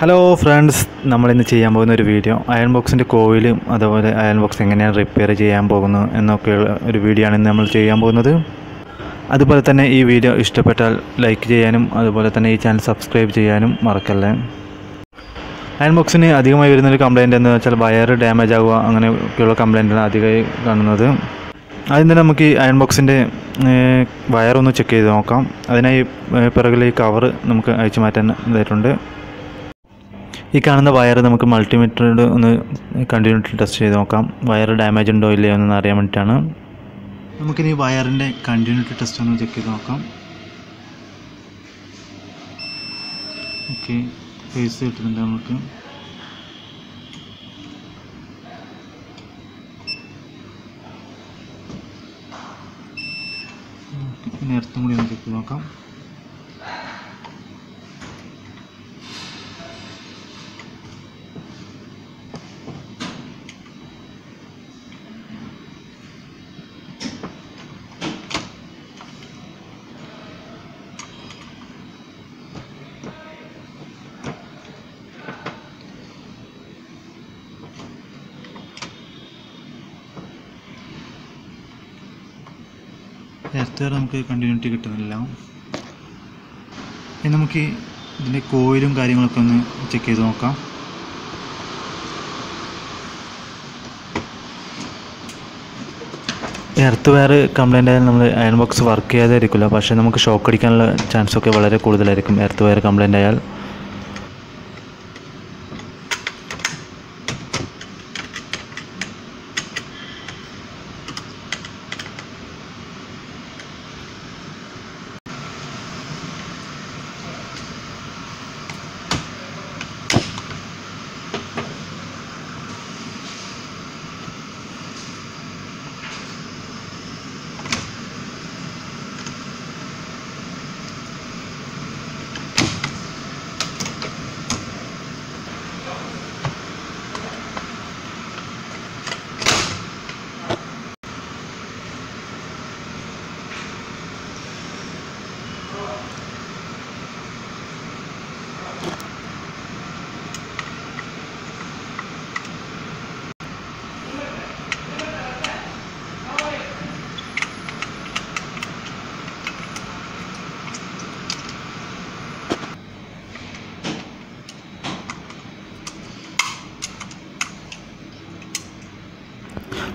Hello friends, നമ്മളിന്ന് ചെയ്യാൻ പോകുന്ന ഒരു വീഡിയോ അയൺ ബോക്സിൻ്റെ കോയിലും അതുപോലെ അയൺ ബോക്സ് എങ്ങനെയാണ് റിപ്പയർ ചെയ്യാൻ പോകുന്നത് എന്നൊക്കെയുള്ള ഒരു വീഡിയോ ആണ് ഇന്ന് നമ്മൾ ചെയ്യാൻ പോകുന്നത്. അതുപോലെ തന്നെ ഈ വീഡിയോ ഇഷ്ടപ്പെട്ടാൽ ലൈക്ക് ചെയ്യാനും അതുപോലെ തന്നെ ഈ ചാനൽ സബ്സ്ക്രൈബ് ചെയ്യാനും മറക്കല്ലേ. അയൺ ബോക്സിന് അധികമായി വരുന്നൊരു കംപ്ലയിൻ്റ് എന്ന് വെച്ചാൽ വയർ ഡാമേജ് ആവുക, അങ്ങനെയൊക്കെയുള്ള കംപ്ലയിൻ്റാണ് അധികമായി കാണുന്നത്. ആദ്യം തന്നെ നമുക്ക് ഈ അയൺ ബോക്സിൻ്റെ വയറൊന്ന് ചെക്ക് ചെയ്ത് നോക്കാം. അതിനായി പിറകിലെ ഈ കവർ നമുക്ക് അഴിച്ചു മാറ്റാൻ ഇതായിട്ടുണ്ട്. ഈ കാണുന്ന വയർ നമുക്ക് മൾട്ടിമീറ്ററിൽ ഒന്ന് കണ്ടിന്യൂറ്റി ടെസ്റ്റ് ചെയ്ത് നോക്കാം. വയർ ഡാമേജ് ഉണ്ടോ ഇല്ലയോ എന്ന് അറിയാൻ വേണ്ടിയിട്ടാണ്. നമുക്കിനി വയറിൻ്റെ കണ്ടിന്യൂറ്റി ടെസ്റ്റ് ഒന്ന് ചെക്ക് ചെയ്ത് നോക്കാം. ഓക്കെ, ഫേസ് കിട്ടുന്നുണ്ട് നമുക്ക്. ഇനി എർത്തും കൂടി ഒന്ന് ചെക്ക് ചെയ്ത് നോക്കാം. എർത്ത് വരെ നമുക്ക് കണ്ടിന്യൂറ്റി കിട്ടുന്നില്ല. ഇനി നമുക്ക് ഇതിൻ്റെ കോയിലും കാര്യങ്ങളൊക്കെ ഒന്ന് ചെക്ക് ചെയ്ത് നോക്കാം. എർത്ത് വയർ കംപ്ലൈൻ്റ് ആയാൽ നമ്മൾ അയൺ ബോക്സ് വർക്ക് ചെയ്യാതെ ഇരിക്കില്ല, പക്ഷേ നമുക്ക് ഷോക്ക് അടിക്കാനുള്ള ചാൻസൊക്കെ വളരെ കൂടുതലായിരിക്കും എർത്ത് വയർ കംപ്ലൈൻ്റ് ആയാൽ.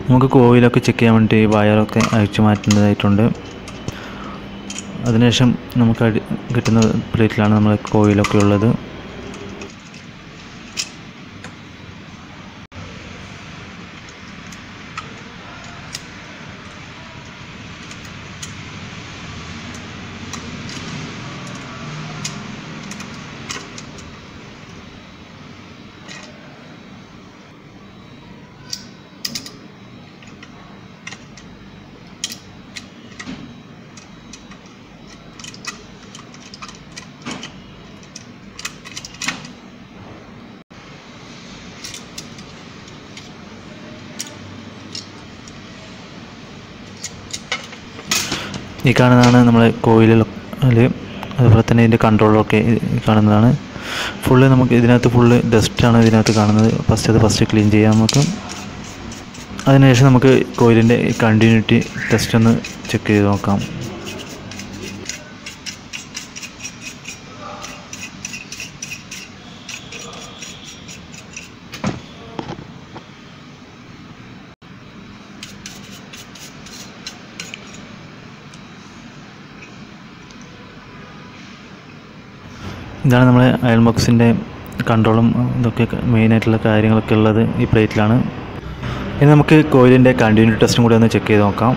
നമുക്ക് കോയിലൊക്കെ ചെക്ക് ചെയ്യാൻ വേണ്ടി വയറൊക്കെ അഴിച്ചു മാറ്റേണ്ടതായിട്ടുണ്ട്. അതിനുശേഷം നമുക്ക് കിട്ടുന്ന പ്ലേറ്റിലാണ് നമ്മൾ കോയിലൊക്കെ ഉള്ളത്. ഈ കാണുന്നതാണ് നമ്മളെ കോയിലിൽ, അതുപോലെ തന്നെ ഇതിൻ്റെ കൺട്രോളൊക്കെ കാണുന്നതാണ്. ഫുള്ള് നമുക്ക് ഇതിനകത്ത് ഫുള്ള് ഡസ്റ്റാണ് ഇതിനകത്ത് കാണുന്നത്. ഫസ്റ്റ് ക്ലീൻ ചെയ്യാം നമുക്ക്. അതിനുശേഷം നമുക്ക് കോയിലിൻ്റെ കണ്ടിന്യൂറ്റി ടെസ്റ്റ് ഒന്ന് ചെക്ക് ചെയ്ത് നോക്കാം. ഇതാണ് നമ്മളെ അയൺ ബോക്സിൻ്റെ കൺട്രോളും ഇതൊക്കെ മെയിനായിട്ടുള്ള കാര്യങ്ങളൊക്കെ ഉള്ളത് ഈ പ്ലേറ്റിലാണ്. ഇനി നമുക്ക് കോയിലിൻ്റെ കണ്ടിന്യൂറ്റി ടെസ്റ്റും കൂടി ഒന്ന് ചെക്ക് ചെയ്ത് നോക്കാം.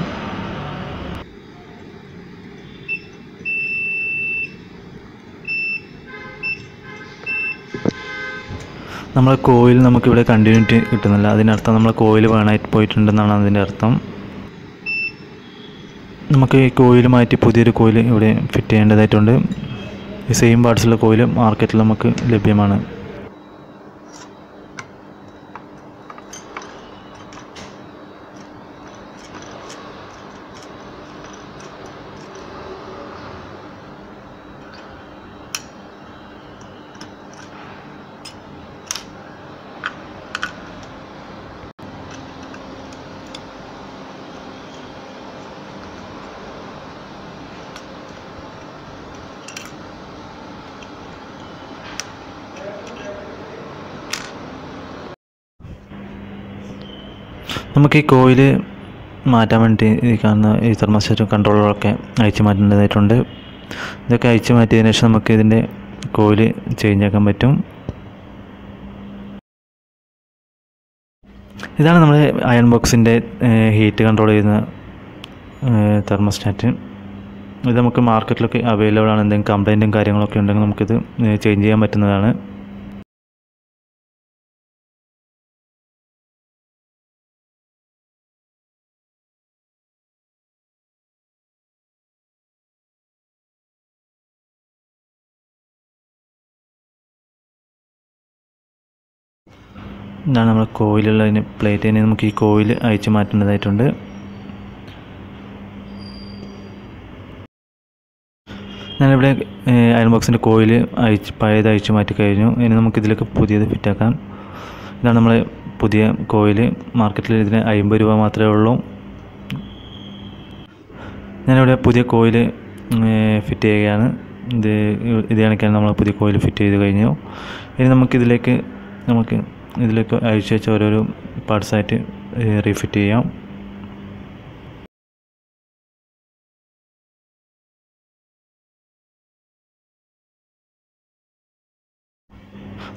നമ്മളെ കോയിൽ നമുക്കിവിടെ കണ്ടിന്യൂറ്റി കിട്ടുന്നില്ല. അതിനർത്ഥം നമ്മളെ കോയിൽ വേണമായിട്ട് പോയിട്ടുണ്ടെന്നാണ് അതിൻ്റെ അർത്ഥം. നമുക്ക് ഈ കോയിൽ മാറ്റി പുതിയൊരു കോയിൽ ഇവിടെ ഫിറ്റ് ചെയ്യേണ്ടതായിട്ടുണ്ട്. ഈ സെയിം പാർട്സുള്ള കോയിൽ മാർക്കറ്റിൽ നമുക്ക് ലഭ്യമാണ്. നമുക്ക് ഈ കോയിൽ മാറ്റാൻ വേണ്ടി ഈ കാണുന്ന ഈ തെർമോസ്റ്റാറ്റ് കൺട്രോളറൊക്കെ അയച്ചു മാറ്റേണ്ടതായിട്ടുണ്ട്. ഇതൊക്കെ അയച്ചു മാറ്റിയതിന് ശേഷം നമുക്ക് ഇതിൻ്റെ കോയിൽ ചേഞ്ച് ആക്കാൻ പറ്റും. ഇതാണ് നമ്മുടെ അയൺ ബോക്സിൻ്റെ ഹീറ്റ് കൺട്രോൾ ചെയ്യുന്ന തെർമോസ്റ്റാറ്റ്. ഇത് നമുക്ക് മാർക്കറ്റിലൊക്കെ അവൈലബിൾ ആണ്. എന്തെങ്കിലും കംപ്ലൈൻറ്റും കാര്യങ്ങളൊക്കെ ഉണ്ടെങ്കിൽ നമുക്കിത് ചേഞ്ച് ചെയ്യാൻ പറ്റുന്നതാണ്. ഇതാണ് നമ്മുടെ കോയിലുള്ളതിന് പ്ലേറ്റ്. തന്നെ നമുക്ക് ഈ കോയിൽ അയച്ചു മാറ്റേണ്ടതായിട്ടുണ്ട്. ഞാനിവിടെ അയൺ ബോക്സിൻ്റെ കോയിൽ പഴയത് അയച്ചു മാറ്റി കഴിഞ്ഞു. ഇനി നമുക്കിതിലേക്ക് പുതിയത് ഫിറ്റാക്കാം. ഇതാണ് നമ്മൾ പുതിയ കോയിൽ. മാർക്കറ്റിൽ ഇതിന് 50 രൂപ മാത്രമേ ഉള്ളൂ. ഞാനിവിടെ പുതിയ കോയിൽ ഫിറ്റ് ചെയ്യുകയാണ്. ഇത് കണക്കാണ് നമ്മൾ പുതിയ കോയിൽ ഫിറ്റ് ചെയ്ത് കഴിഞ്ഞു. ഇനി നമുക്കിതിലേക്ക് അയച്ചു വെച്ച ഓരോരോ പാർട്സായിട്ട് റീഫിറ്റ് ചെയ്യാം.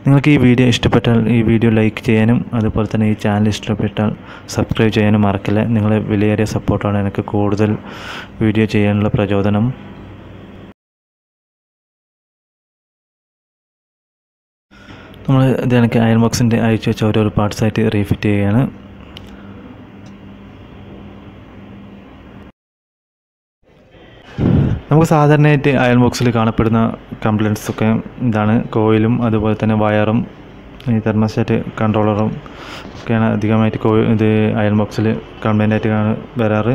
നിങ്ങൾക്ക് ഈ വീഡിയോ ഇഷ്ടപ്പെട്ടാൽ ഈ വീഡിയോ ലൈക്ക് ചെയ്യാനും അതുപോലെ തന്നെ ഈ ചാനൽ ഇഷ്ടപ്പെട്ടാൽ സബ്സ്ക്രൈബ് ചെയ്യാനും മറക്കില്ല. നിങ്ങളെ വിലയേറിയ സപ്പോർട്ടാണ് എനിക്ക് കൂടുതൽ വീഡിയോ ചെയ്യാനുള്ള പ്രചോദനം. നമ്മൾ ഇത് എനിക്ക് അയൺ ബോക്സിൻ്റെ അയച്ചു വെച്ച ഓരോരോ പാർട്സായിട്ട് റീഫിറ്റ് ചെയ്യുകയാണ്. നമുക്ക് സാധാരണയായിട്ട് അയൺ ബോക്സിൽ കാണപ്പെടുന്ന കംപ്ലൈൻറ്റ്സൊക്കെ ഇതാണ്. കോയിലും അതുപോലെ തന്നെ വയറും ഈ തെർമോസ്റ്റാറ്റ് കൺട്രോളറും ഒക്കെയാണ് അധികമായിട്ട് ഇത് അയൺ ബോക്സിൽ കംപ്ലൈൻ്റായിട്ട് വരാറ്.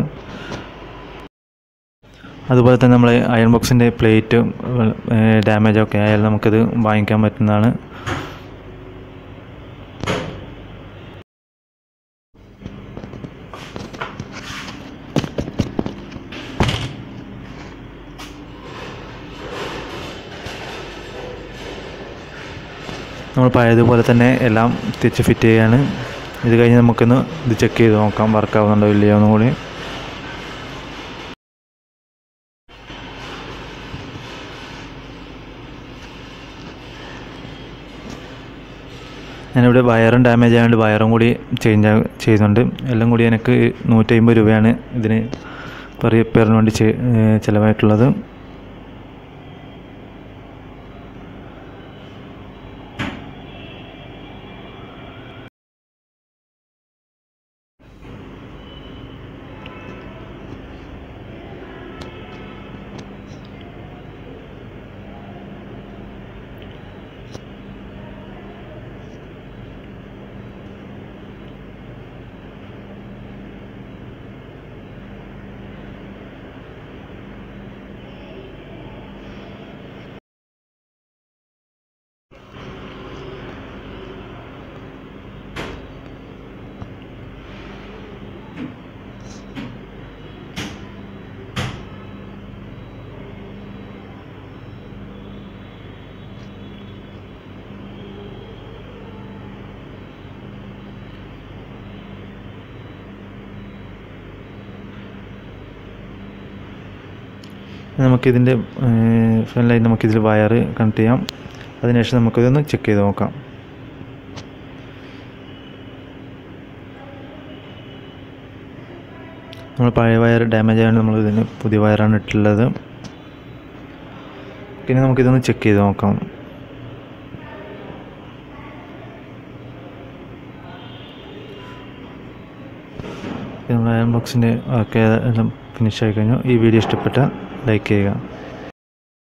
അതുപോലെ തന്നെ നമ്മൾ അയൺ ബോക്സിൻ്റെ പ്ലേറ്റ് ഡാമേജൊക്കെ ആയാൽ നമുക്കിത് വാങ്ങിക്കാൻ പറ്റുന്നതാണ്. നമ്മൾ പഴയതുപോലെ തന്നെ എല്ലാം തിരിച്ച് ഫിറ്റ് ചെയ്യുകയാണ്. ഇത് കഴിഞ്ഞ് നമുക്കൊന്ന് ഇത് ചെക്ക് ചെയ്ത് നോക്കാം വർക്കാവുന്നുണ്ടോ ഇല്ലയോ എന്നും കൂടി. ഞാനിവിടെ വയറും ഡാമേജ് ആയതുകൊണ്ട് വയറും കൂടി ചേഞ്ച് ചെയ്യുന്നുണ്ട്. എല്ലാം കൂടി എനിക്ക് 150 രൂപയാണ് ഇതിന് റിപ്പയറിന് വേണ്ടി ചിലവായിട്ടുള്ളത്. നമുക്കിതിൻ്റെ ഫ്രണ്ടിലായി നമുക്കിതിൽ വയർ കണക്ട് ചെയ്യാം. അതിനുശേഷം നമുക്കിതൊന്ന് ചെക്ക് ചെയ്ത് നോക്കാം. നമ്മൾ പഴയ വയർ ഡാമേജ് ആയതുകൊണ്ട് നമ്മൾ ഇതിന് പുതിയ വയറാണ് ഇട്ടുള്ളത്. പിന്നെ നമുക്കിതൊന്ന് ചെക്ക് ചെയ്ത് നോക്കാം. നമ്മൾ അയൺ ബോക്സിൻ്റെ ഒക്കെ എല്ലാം ഫിനിഷ് ആയി കഴിഞ്ഞു. ഈ വീഡിയോ ഇഷ്ടപ്പെട്ടാൽ ലൈക്ക് ചെയ്യുക.